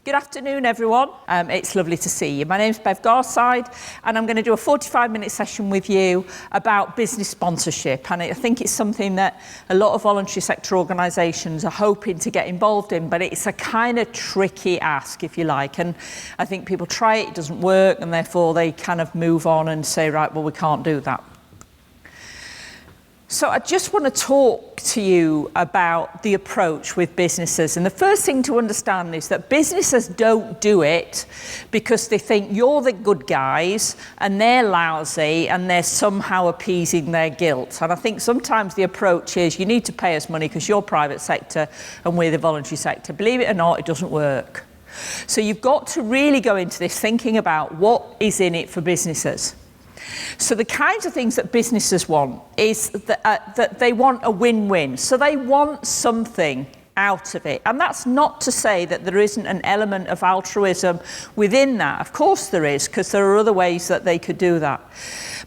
Good afternoon, everyone. It's lovely to see you. My name's Bev Garside, and I'm going to do a 45-minute session with you about business sponsorship. And I think it's something that a lot of voluntary sector organisations are hoping to get involved in, but it's a kind of tricky ask, if you like. And I think people try it, it doesn't work, and therefore they kind of move on and say, right, well, we can't do that. So I just want to talk to you about the approach with businesses. And the first thing to understand is that businesses don't do it because they think you're the good guys and they're lousy and they're somehow appeasing their guilt. And I think sometimes the approach is you need to pay us money because you're private sector and we're the voluntary sector. Believe it or not, it doesn't work. So you've got to really go into this thinking about what is in it for businesses. So the kinds of things that businesses want is that they want a win-win. So they want something out of it. And that's not to say that there isn't an element of altruism within that. Of course there is, because there are other ways that they could do that.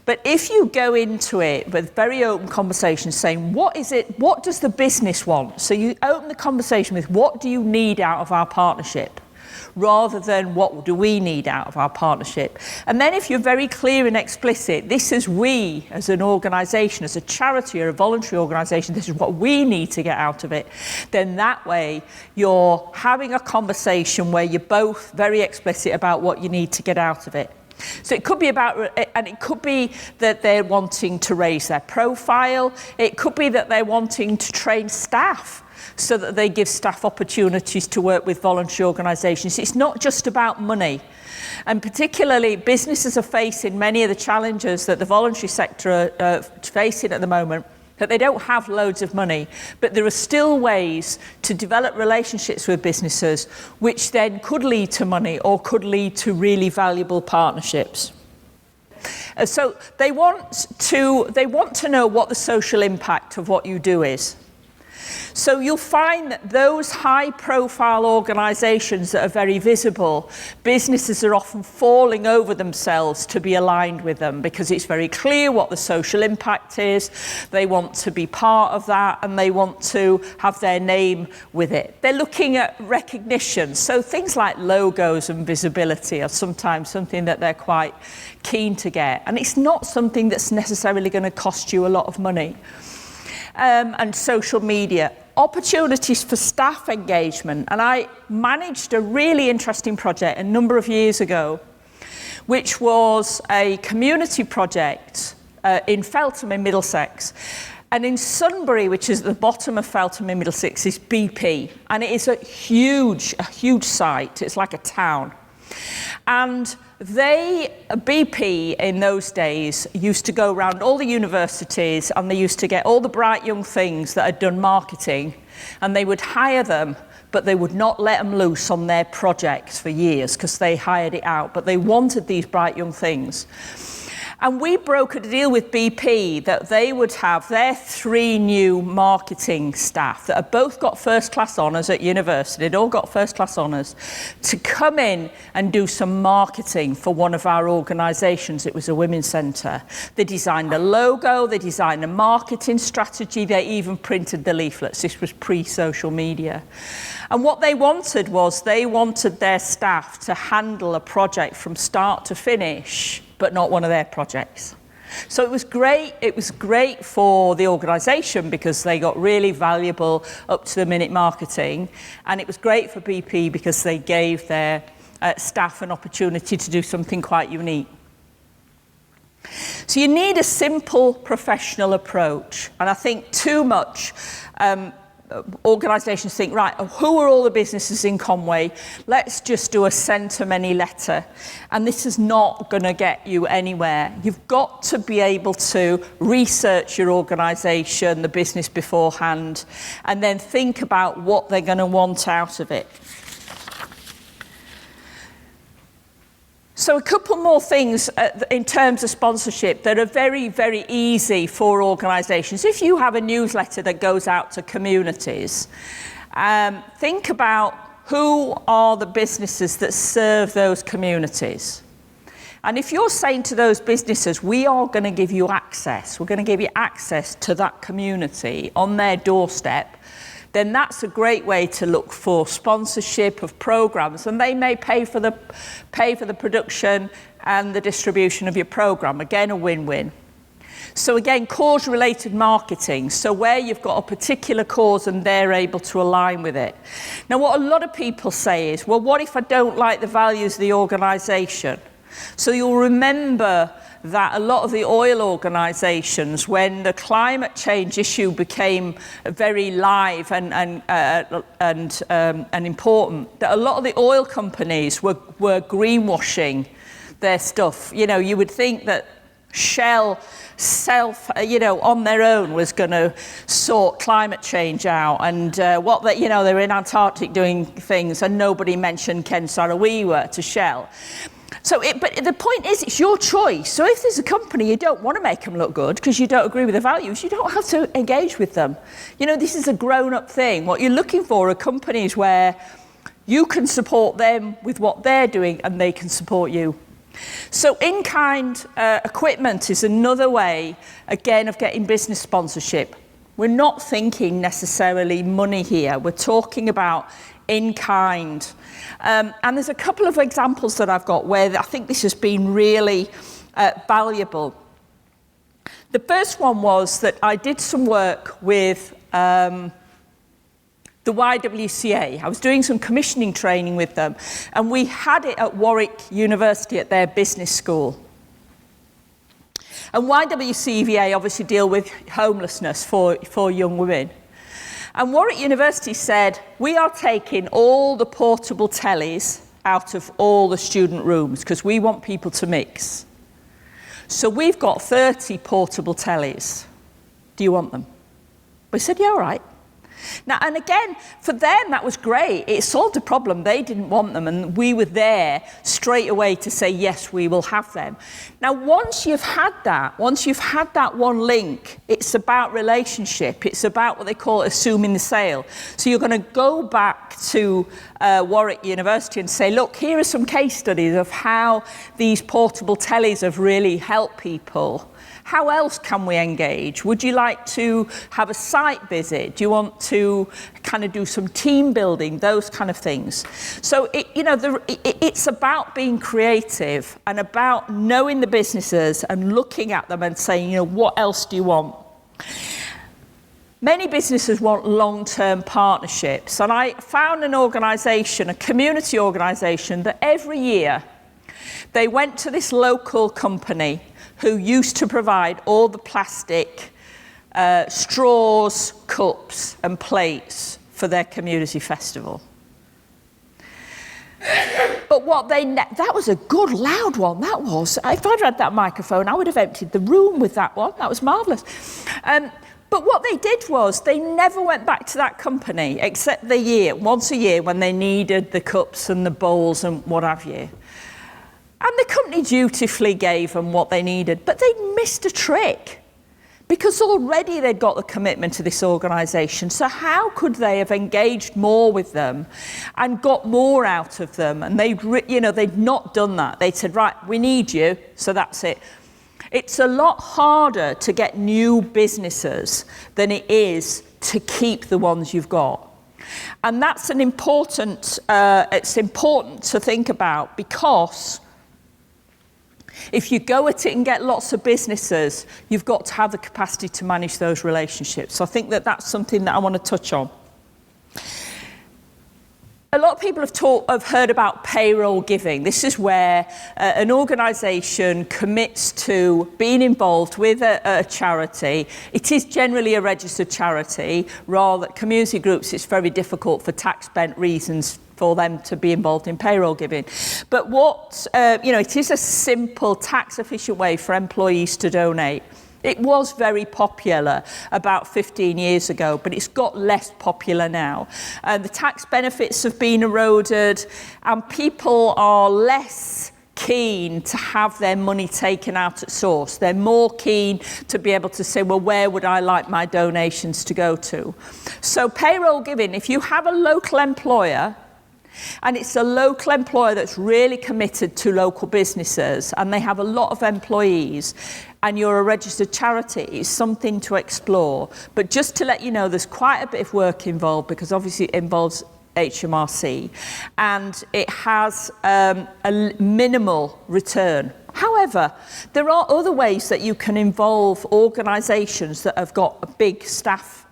But if you go into it with very open conversations saying, what does the business want? So you open the conversation with, what do you need out of our partnership? Rather than what do we need out of our partnership. And then if you're very clear and explicit, this is we as an organisation, as a charity or a voluntary organisation, this is what we need to get out of it, then that way you're having a conversation where you're both very explicit about what you need to get out of it. So it could be about, and it could be that they're wanting to raise their profile, it could be that they're wanting to train staff so that they give staff opportunities to work with voluntary organisations. It's not just about money. And particularly businesses are facing many of the challenges that the voluntary sector are facing at the moment, that they don't have loads of money, but there are still ways to develop relationships with businesses which then could lead to money or could lead to really valuable partnerships. So they want to know what the social impact of what you do is. So you'll find that those high-profile organisations that are very visible, businesses are often falling over themselves to be aligned with them because it's very clear what the social impact is. They want to be part of that and they want to have their name with it. They're looking at recognition. So things like logos and visibility are sometimes something that they're quite keen to get. And it's not something that's necessarily going to cost you a lot of money. And social media. Opportunities for staff engagement. And I managed a really interesting project a number of years ago, which was a community project in Feltham in Middlesex. And in Sunbury, which is at the bottom of Feltham in Middlesex, is BP. And it is a huge site. It's like a town. And BP in those days used to go around all the universities and they used to get all the bright young things that had done marketing and they would hire them, but they would not let them loose on their projects for years because they hired it out, but they wanted these bright young things. And we brokered a deal with BP that they would have their 3 new marketing staff that had both got first-class honours at university, they'd all got first-class honours, to come in and do some marketing for one of our organisations. It was a women's centre. They designed a logo, they designed a marketing strategy, they even printed the leaflets. This was pre-social media. And what they wanted was they wanted their staff to handle a project from start to finish, but not one of their projects. So it was great. It was great for the organisation because they got really valuable up-to-the-minute marketing, and it was great for BP because they gave their staff an opportunity to do something quite unique. So you need a simple professional approach, and I think too much organisations think, right, who are all the businesses in Conway? Let's just do a send-to-many letter. And this is not going to get you anywhere. You've got to be able to research your organisation, the business beforehand, and then think about what they're going to want out of it. So a couple more things in terms of sponsorship that are very, very easy for organisations. If you have a newsletter that goes out to communities, think about who are the businesses that serve those communities. And if you're saying to those businesses, we are going to give you access, we're going to give you access to that community on their doorstep, then that's a great way to look for sponsorship of programs, and they may pay for the production and the distribution of your program. Again, a win-win. So again, cause-related marketing. So where you've got a particular cause and they're able to align with it. Now, what a lot of people say is, well, what if I don't like the values of the organisation? So you'll remember that a lot of the oil organisations, when the climate change issue became very live and important, that a lot of the oil companies were greenwashing their stuff. You know, you would think that Shell on their own was going to sort climate change out, and they were in Antarctic doing things, and nobody mentioned Ken Saro-Wiwa to Shell. But the point is, it's your choice. So if there's a company you don't want to make them look good because you don't agree with the values, you don't have to engage with them. You know, this is a grown-up thing. What you're looking for are companies where you can support them with what they're doing and they can support you. So in-kind equipment is another way, again, of getting business sponsorship. We're not thinking necessarily money here. We're talking about in-kind. And there's a couple of examples that I've got where I think this has been really valuable. The first one was that I did some work with the YWCA. I was doing some commissioning training with them, and we had it at Warwick University at their business school. And YWCVA obviously deal with homelessness for young women. And Warwick University said, we are taking all the portable tellies out of all the student rooms because we want people to mix. So we've got 30 portable tellies. Do you want them? We said, yeah, all right. Now, and again, for them, that was great. It solved a problem. They didn't want them, and we were there straight away to say, yes, we will have them. Now, once you've had that one link, it's about relationship. It's about what they call assuming the sale. So you're going to go back to Warwick University and say, look, here are some case studies of how these portable tellies have really helped people. How else can we engage? Would you like to have a site visit? Do you want to kind of do some team building? Those kind of things. So it's about being creative and about knowing the businesses and looking at them and saying, what else do you want? Many businesses want long-term partnerships, and I found an organisation, a community organisation, that every year they went to this local company who used to provide all the plastic straws, cups and plates for their community festival. But that was a good loud one, that was. If I'd had that microphone, I would have emptied the room with that one. That was marvellous. But what they did was they never went back to that company except once a year when they needed the cups and the bowls and what have you. And the company dutifully gave them what they needed, but they'd missed a trick because already they'd got the commitment to this organisation. So how could they have engaged more with them and got more out of them? And they'd not done that. They'd said, right, we need you, so that's it. It's a lot harder to get new businesses than it is to keep the ones you've got. And that's it's important to think about, because if you go at it and get lots of businesses, you've got to have the capacity to manage those relationships. So I think that's something that I want to touch on. A lot of people have heard about payroll giving. This is where an organisation commits to being involved with a charity. It is generally a registered charity. Rather, community groups, it's very difficult for tax-bent reasons for them to be involved in payroll giving. But it is a simple, tax-efficient way for employees to donate. It was very popular about 15 years ago, but it's got less popular now. The tax benefits have been eroded, and people are less keen to have their money taken out at source. They're more keen to be able to say, well, where would I like my donations to go to? So payroll giving, if you have a local employer, and it's a local employer that's really committed to local businesses, and they have a lot of employees, and you're a registered charity, it's something to explore. But just to let you know, there's quite a bit of work involved, because obviously it involves HMRC, and it has a minimal return. However, there are other ways that you can involve organisations that have got a big staff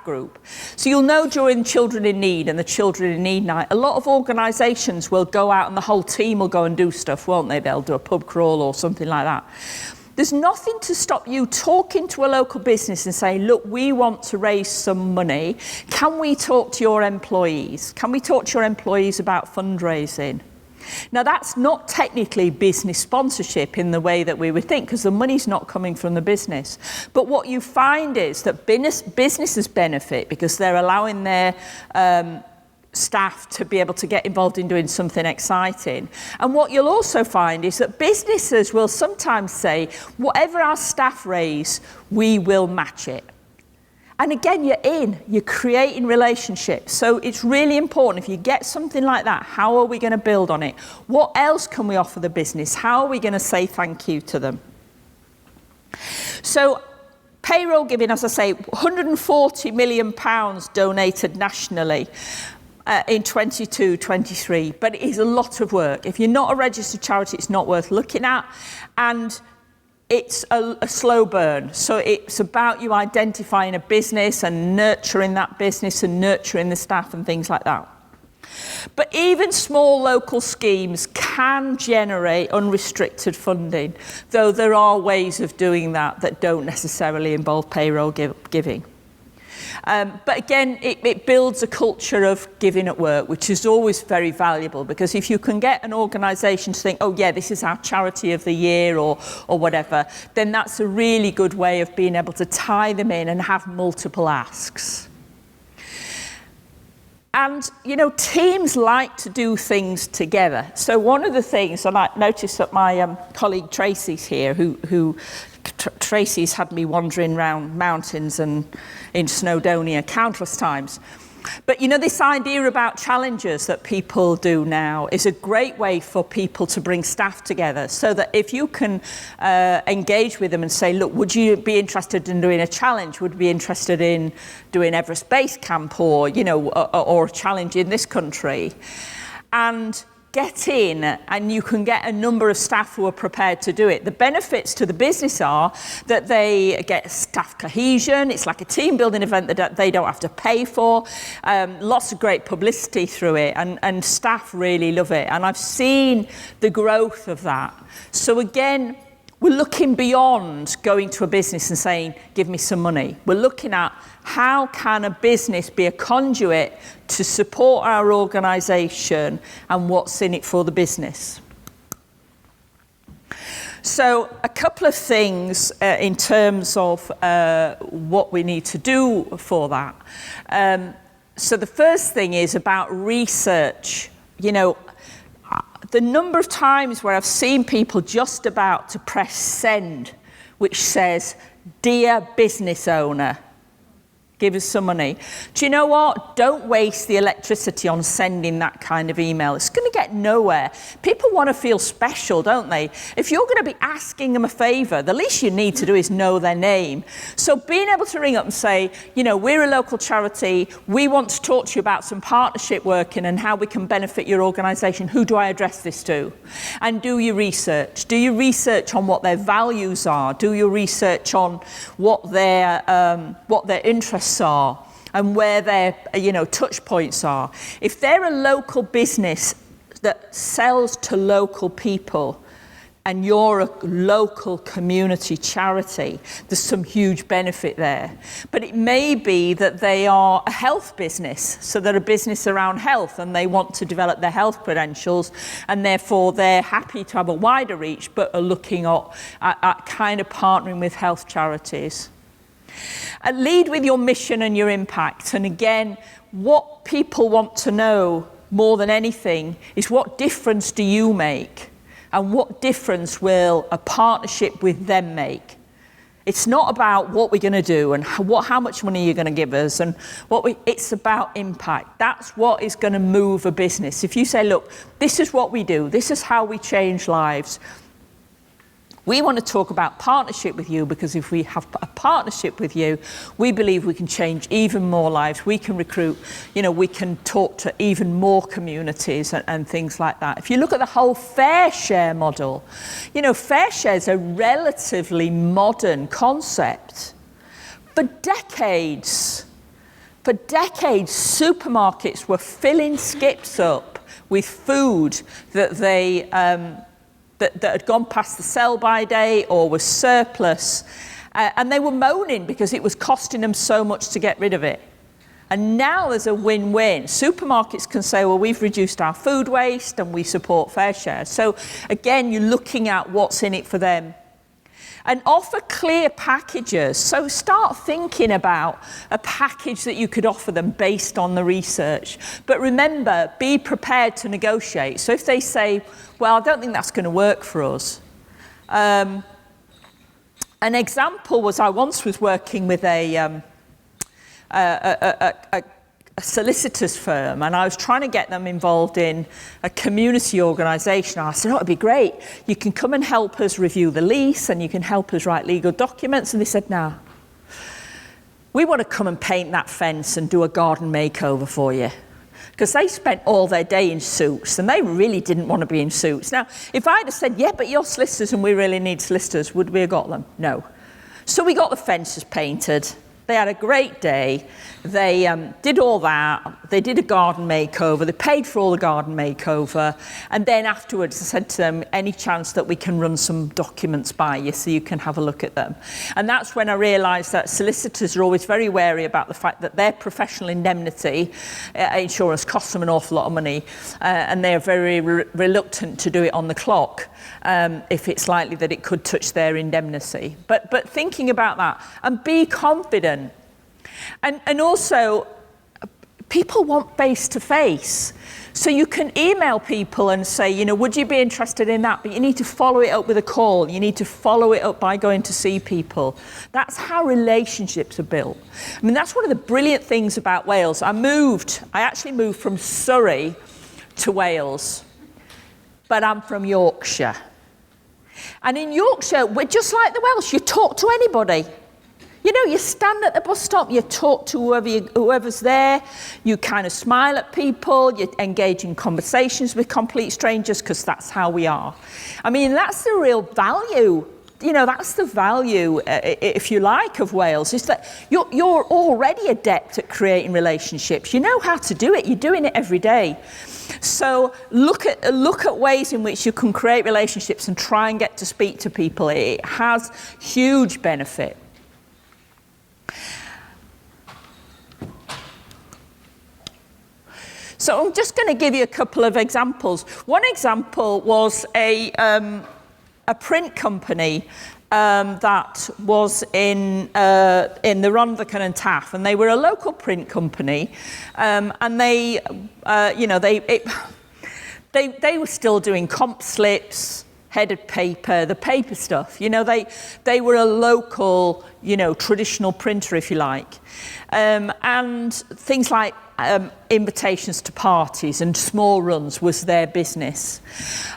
group. So you'll know during Children in Need and the Children in Need night, a lot of organisations will go out and the whole team will go and do stuff, won't they? They'll do a pub crawl or something like that. There's nothing to stop you talking to a local business and saying, look, we want to raise some money. Can we talk to your employees? Can we talk to your employees about fundraising? Now, that's not technically business sponsorship in the way that we would think, because the money's not coming from the business. But what you find is that businesses benefit because they're allowing their staff to be able to get involved in doing something exciting. And what you'll also find is that businesses will sometimes say, whatever our staff raise, we will match it. And again, you're creating relationships. So it's really important, if you get something like that, how are we going to build on it? What else can we offer the business? How are we going to say thank you to them? So payroll giving, as I say, £140 million donated nationally in 22-23, but it is a lot of work. If you're not a registered charity, it's not worth looking at. And it's a slow burn. So it's about you identifying a business and nurturing that business and nurturing the staff and things like that. But even small local schemes can generate unrestricted funding, though there are ways of doing that that don't necessarily involve payroll giving. But again, it builds a culture of giving at work, which is always very valuable, because if you can get an organisation to think, oh yeah, this is our charity of the year or whatever, then that's a really good way of being able to tie them in and have multiple asks. And, you know, teams like to do things together. So one of the things, and I noticed that my colleague Tracy's here, who Tracy's had me wandering around mountains and in Snowdonia countless times. But you know, this idea about challenges that people do now is a great way for people to bring staff together, so that if you can engage with them and say, look, would you be interested in doing a challenge? Would you be interested in doing Everest Base Camp, or, you know, or a challenge in this country? And get in, and you can get a number of staff who are prepared to do it. The benefits to the business are that they get staff cohesion. It's like a team building event that they don't have to pay for. Lots of great publicity through it, and staff really love it. And I've seen the growth of that. So again, we're looking beyond going to a business and saying, give me some money. We're looking at how can a business be a conduit to support our organisation and what's in it for the business. So a couple of things in terms of what we need to do for that. So the first thing is about research. You know, the number of times where I've seen people just about to press send, which says, dear business owner, give us some money. Do you know what? Don't waste the electricity on sending that kind of email. It's going to get nowhere. People want to feel special, don't they? If you're going to be asking them a favour, the least you need to do is know their name. So being able to ring up and say, you know, we're a local charity. We want to talk to you about some partnership working and how we can benefit your organisation. Who do I address this to? And do your research. Do your research on what their values are. Do your research on what their interests are and where their touch points are. If they're a local business that sells to local people and you're a local community charity, there's some huge benefit there. But it may be that they are a health business, so they're a business around health and they want to develop their health credentials, and therefore they're happy to have a wider reach but are looking at kind of partnering with health charities. Lead with your mission and your impact. And again, what people want to know more than anything is, what difference do you make? And what difference will a partnership with them make? It's not about what we're going to do and how much money you're going to give us, and it's about impact. That's what is going to move a business. If you say, look, this is what we do, this is how we change lives, We want to talk about partnership with you because if we have a partnership with you, we believe we can change even more lives. We can recruit, we can talk to even more communities and things like that. If you look at the whole fair share model, fair share is a relatively modern concept. For decades, supermarkets were filling skips up with food that they that had gone past the sell-by date or was surplus, and they were moaning because it was costing them so much to get rid of it. And now there's a win-win. Supermarkets can say, well, we've reduced our food waste and we support fair share. So again, you're looking at what's in it for them. And offer clear packages. So start thinking about a package that you could offer them based on the research. But remember, be prepared to negotiate. So if they say, well, I don't think that's going to work for us. An example was I once was working with a solicitor's firm, and I was trying to get them involved in a community organisation. I said, it'd be great. You can come and help us review the lease and you can help us write legal documents. And they said, no. We want to come and paint that fence and do a garden makeover for you. Because they spent all their day in suits and they really didn't want to be in suits. Now, if I'd have said, yeah, but you're solicitors and we really need solicitors, would we have got them? No. So we got the fences painted. They had a great day. They did all that. They did a garden makeover. They paid for all the garden makeover. And then afterwards, I said to them, any chance that we can run some documents by you so you can have a look at them? And that's when I realised that solicitors are always very wary about the fact that their professional indemnity insurance costs them an awful lot of money. And they're very reluctant to do it on the clock if it's likely that it could touch their indemnity. But thinking about that, and be confident. And also, people want face-to-face. So you can email people and say, would you be interested in that? But you need to follow it up with a call. You need to follow it up by going to see people. That's how relationships are built. I mean, that's one of the brilliant things about Wales. I actually moved from Surrey to Wales, but I'm from Yorkshire. And in Yorkshire, we're just like the Welsh. You talk to anybody. You stand at the bus stop, you talk to whoever's there, you kind of smile at people, you engage in conversations with complete strangers, because that's how we are. I mean, that's the real value. That's the value, if you like, of Wales, is that you're already adept at creating relationships. You know how to do it. You're doing it every day. So look at ways in which you can create relationships and try and get to speak to people. It has huge benefit. So I'm just going to give you a couple of examples. One example was a print company that was in the Rhondda and Taff, and they were a local print company, and they were still doing comp slips, headed paper, the paper stuff. They were a local, traditional printer, if you like, and things like invitations to parties and small runs was their business.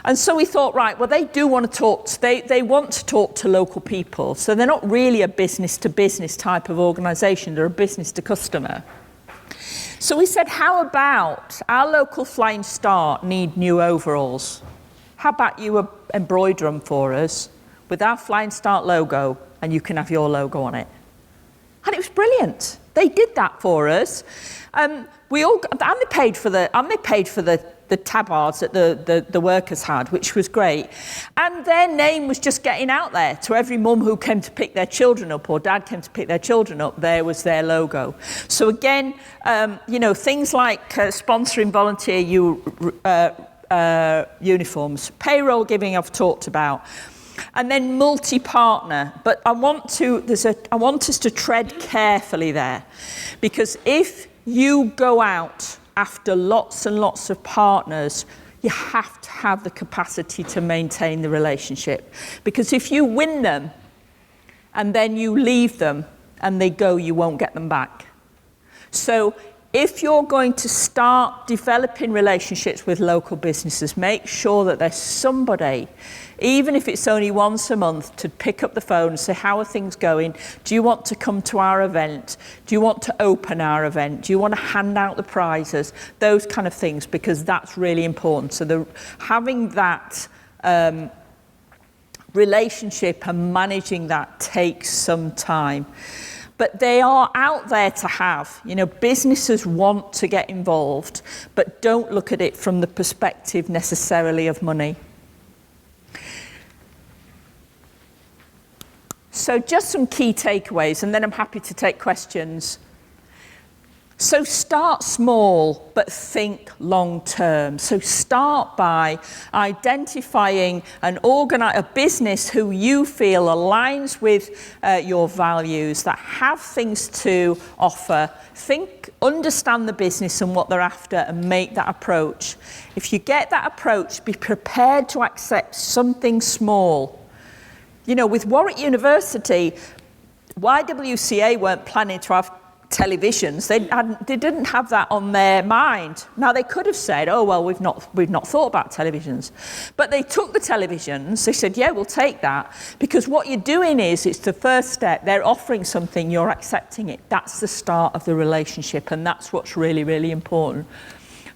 And so we thought, right, well, they do want to talk, they want to talk to local people. So they're not really a business to business type of organisation, they're a business to customer. So we said, how about our local Flying Start need new overalls? How about you embroider them for us with our Flying Start logo, and you can have your logo on it? And it was brilliant. They did that for us. And they paid for the tabards that the workers had, which was great. And their name was just getting out there to every mum who came to pick their children up, or dad came to pick their children up. There was their logo. So again, things like sponsoring volunteer uniforms, payroll giving I've talked about. And then multi-partner, but I want us to tread carefully there, because if you go out after lots and lots of partners, you have to have the capacity to maintain the relationship, because if you win them and then you leave them and they go, you won't get them back. So if you're going to start developing relationships with local businesses, make sure that there's somebody, even if it's only once a month, to pick up the phone and say, how are things going? Do you want to come to our event? Do you want to open our event? Do you want to hand out the prizes? Those kind of things, because that's really important. So having that relationship and managing that takes some time. But they are out there to have. You know, businesses want to get involved, but don't look at it from the perspective necessarily of money. So just some key takeaways, and then I'm happy to take questions. So start small, but think long term. So start by identifying a business who you feel aligns with your values, that have things to offer. Understand the business and what they're after, and make that approach. If you get that approach, be prepared to accept something small. You know, with Warwick University, YWCA weren't planning to have televisions. They didn't have that on their mind. Now they could have said, oh well, we've not thought about televisions, but they took the televisions. They said, yeah, we'll take that, because what you're doing is, it's the first step. They're offering something, you're accepting it. That's the start of the relationship, and that's what's really, really important.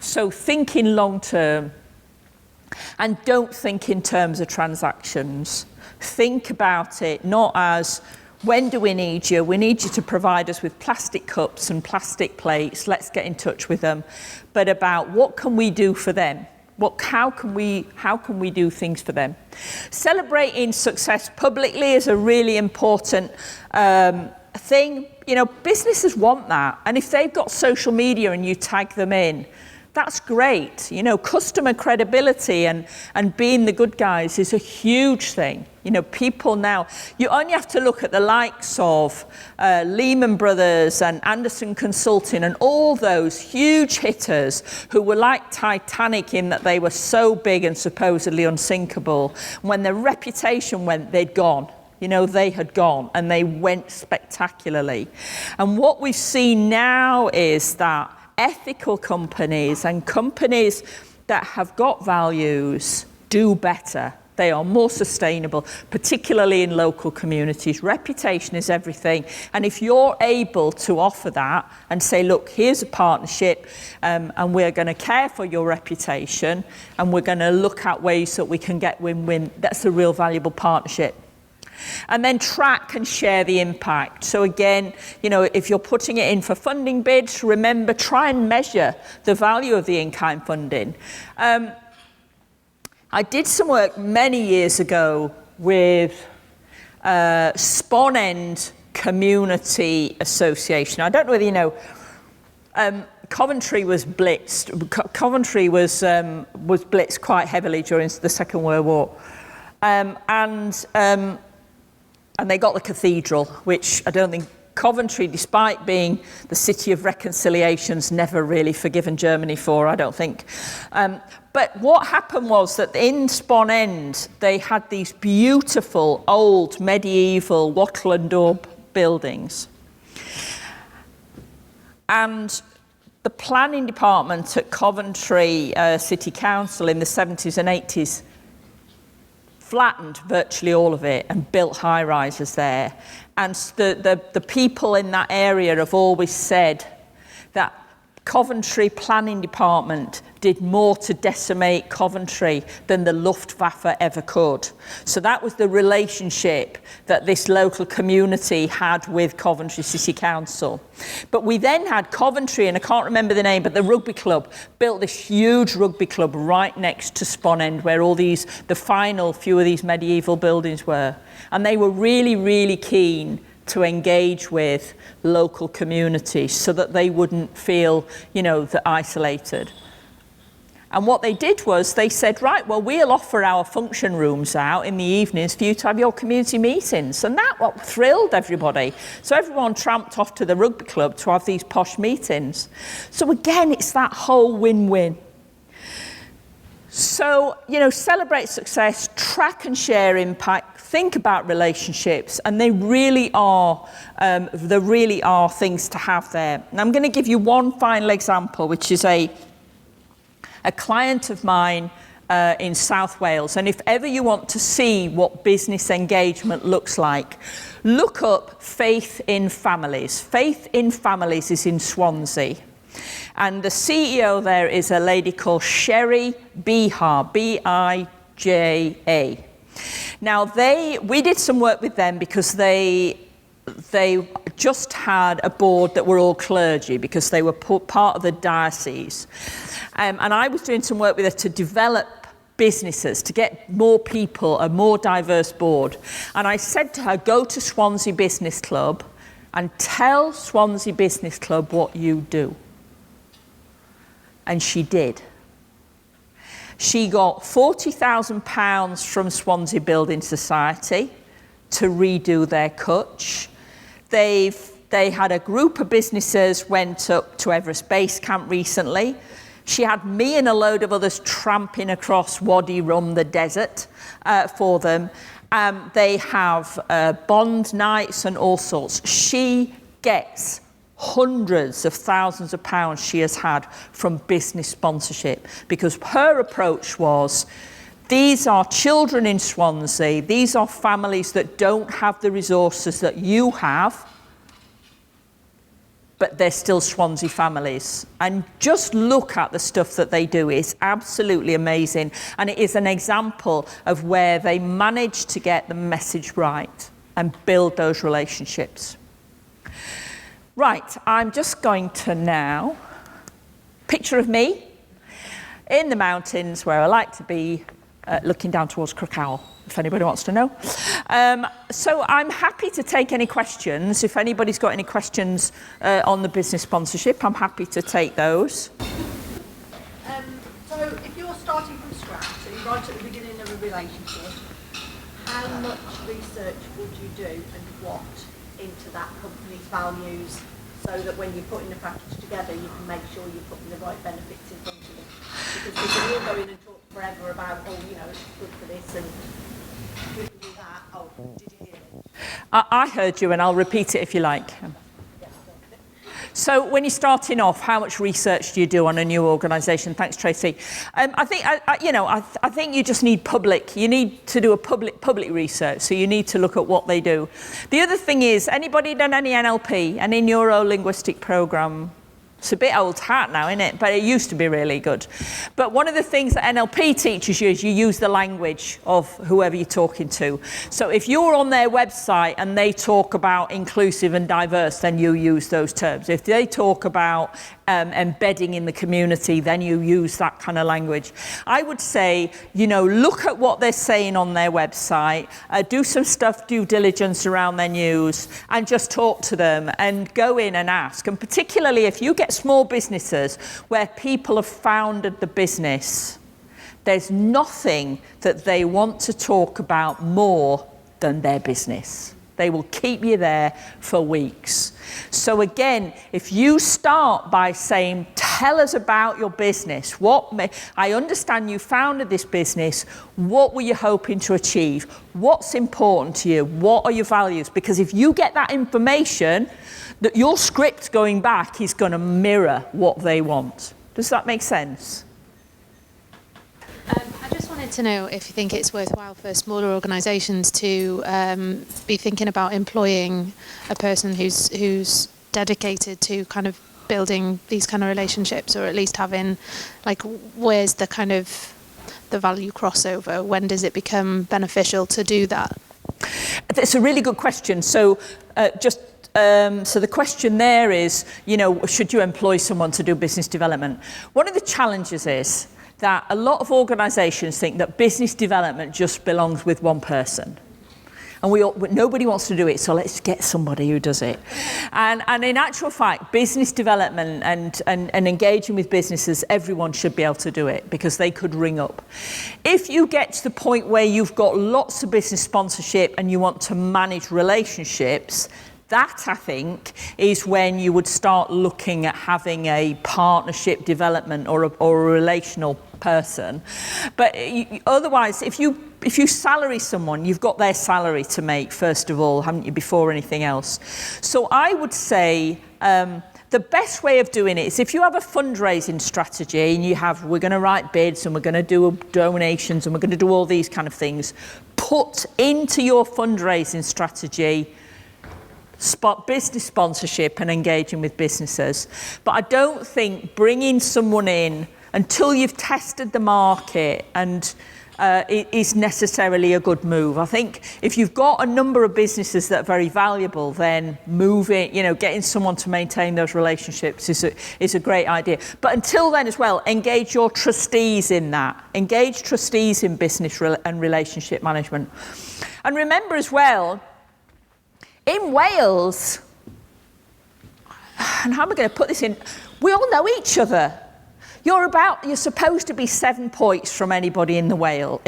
So thinking long term, and don't think in terms of transactions. Think about it not as, when do we need you? We need you to provide us with plastic cups and plastic plates. Let's get in touch with them. But about, what can we do for them? How can we do things for them? Celebrating success publicly is a really important thing. You know, businesses want that. And if they've got social media and you tag them in, that's great. You know, customer credibility and being the good guys is a huge thing. You know, people now, you only have to look at the likes of Lehman Brothers and Anderson Consulting and all those huge hitters who were like Titanic in that they were so big and supposedly unsinkable. When their reputation went, they'd gone. You know, they had gone, and they went spectacularly. And what we've seen now is that ethical companies and companies that have got values do better. They are more sustainable, particularly in local communities. Reputation is everything. And if you're able to offer that and say, look, here's a partnership, and we're going to care for your reputation, and we're going to look at ways that we can get win-win, that's a real valuable partnership. And then track and share the impact. So again, you know, if you're putting it in for funding bids, remember, try and measure the value of the in-kind funding. I did some work many years ago with Sponend Community Association. I don't know whether you know, Coventry was blitzed. Coventry was blitzed quite heavily during the Second World War. And they got the cathedral, which I don't think Coventry, despite being the city of reconciliations, never really forgiven Germany for, I don't think. But what happened was that in Sponend, they had these beautiful old medieval wattle and daub buildings. And the planning department at Coventry City Council in the 70s and 80s flattened virtually all of it and built high-rises there. And the people in that area have always said that Coventry Planning Department did more to decimate Coventry than the Luftwaffe ever could. So that was the relationship that this local community had with Coventry City Council. But we then had Coventry, and I can't remember the name, but the rugby club built this huge rugby club right next to Sponend, where all the final few of these medieval buildings were. And they were really, really keen to engage with local communities so that they wouldn't feel, you know, isolated. And what they did was they said, right, well, we'll offer our function rooms out in the evenings for you to have your community meetings. And that what thrilled everybody. So everyone tramped off to the rugby club to have these posh meetings. So again, it's that whole win-win. So, celebrate success, track and share impact, think about relationships, and they really are things to have there. And I'm going to give you one final example, which is a client of mine in South Wales. And if ever you want to see what business engagement looks like, look up Faith in Families. Faith in Families is in Swansea. And the CEO there is a lady called Sherry Bija, B-I-J-A. Now, we did some work with them because they just had a board that were all clergy because they were part of the diocese. And I was doing some work with her to develop businesses, to get more people, a more diverse board. And I said to her, go to Swansea Business Club and tell Swansea Business Club what you do. And she did. She got £40,000 from Swansea Building Society to redo their kutch. They had a group of businesses went up to Everest Base Camp recently. She had me and a load of others tramping across Wadi Rum, the desert, for them. They have bond nights and all sorts. She gets hundreds of thousands of pounds she has had from business sponsorship because her approach was, these are children in Swansea, these are families that don't have the resources that you have, but they're still Swansea families. And just look at the stuff that they do. It's absolutely amazing. And it is an example of where they manage to get the message right and build those relationships. Right, I'm just going to now, picture of me in the mountains where I like to be, looking down towards Crickhowell, if anybody wants to know. So I'm happy to take any questions. If anybody's got any questions on the business sponsorship, I'm happy to take those. So if you're starting from scratch, so you're right at the beginning of a relationship, how much research would you do and what into that company's values so that when you're putting the package together, you can make sure you're putting the right benefits in front of them? Because we can all go in and talk forever about, it's good for this and good for that. Oh, did you hear it? I heard you, and I'll repeat it if you like. So when you're starting off, how much research do you do on a new organisation? Thanks, Tracy. I think you just need you need to do a public research. So you need to look at what they do. The other thing is, anybody done any NLP, any neuro-linguistic program? It's a bit old hat now, isn't it? But it used to be really good. But one of the things that NLP teaches you is you use the language of whoever you're talking to. So if you're on their website and they talk about inclusive and diverse, then you use those terms. If they talk about embedding in the community, then you use that kind of language. I would say, look at what they're saying on their website, do some due diligence around their news, and just talk to them and go in and ask. And particularly if you get small businesses where people have founded the business, there's nothing that they want to talk about more than their business. They will keep you there for weeks. So again, if you start by saying, tell us about your business. I understand you founded this business. What were you hoping to achieve? What's important to you? What are your values? Because if you get that information, that your script going back is going to mirror what they want. Does that make sense? I just wanted to know if you think it's worthwhile for smaller organisations to be thinking about employing a person who's dedicated to kind of building these kind of relationships, or at least having, where's the kind of the value crossover? When does it become beneficial to do that? That's a really good question. So so the question there is, should you employ someone to do business development? One of the challenges is that a lot of organisations think that business development just belongs with one person. And nobody wants to do it, so let's get somebody who does it. And in actual fact, business development and engaging with businesses, everyone should be able to do it because they could ring up. If you get to the point where you've got lots of business sponsorship and you want to manage relationships, That, I think, is when you would start looking at having a partnership development or a relational person. But otherwise, if you salary someone, you've got their salary to make, first of all, haven't you, before anything else? So I would say the best way of doing it is if you have a fundraising strategy and we're going to write bids and we're going to do donations and we're going to do all these kind of things, put into your fundraising strategy business sponsorship and engaging with businesses. But I don't think bringing someone in until you've tested the market and it is necessarily a good move. I think if you've got a number of businesses that are very valuable, then getting someone to maintain those relationships is a great idea. But until then as well, engage your trustees in that. Engage trustees in business and relationship management. And remember as well, in Wales, and how am I going to put this in? We all know each other. You're supposed to be 7 points from anybody in the world,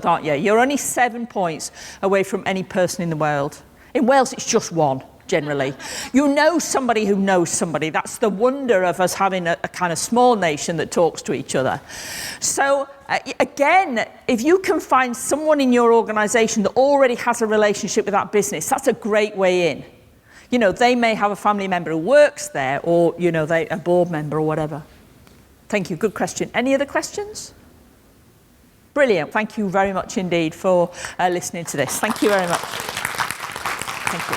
aren't you? You're only 7 points away from any person in the world. In Wales, it's just 1, generally. You know somebody who knows somebody. That's the wonder of us having a kind of small nation that talks to each other. So again, if you can find someone in your organisation that already has a relationship with that business, that's a great way in. They may have a family member who works there, or they a board member or whatever. Thank you. Good question. Any other questions? Brilliant. Thank you very much indeed for listening to this. Thank you very much. Thank you.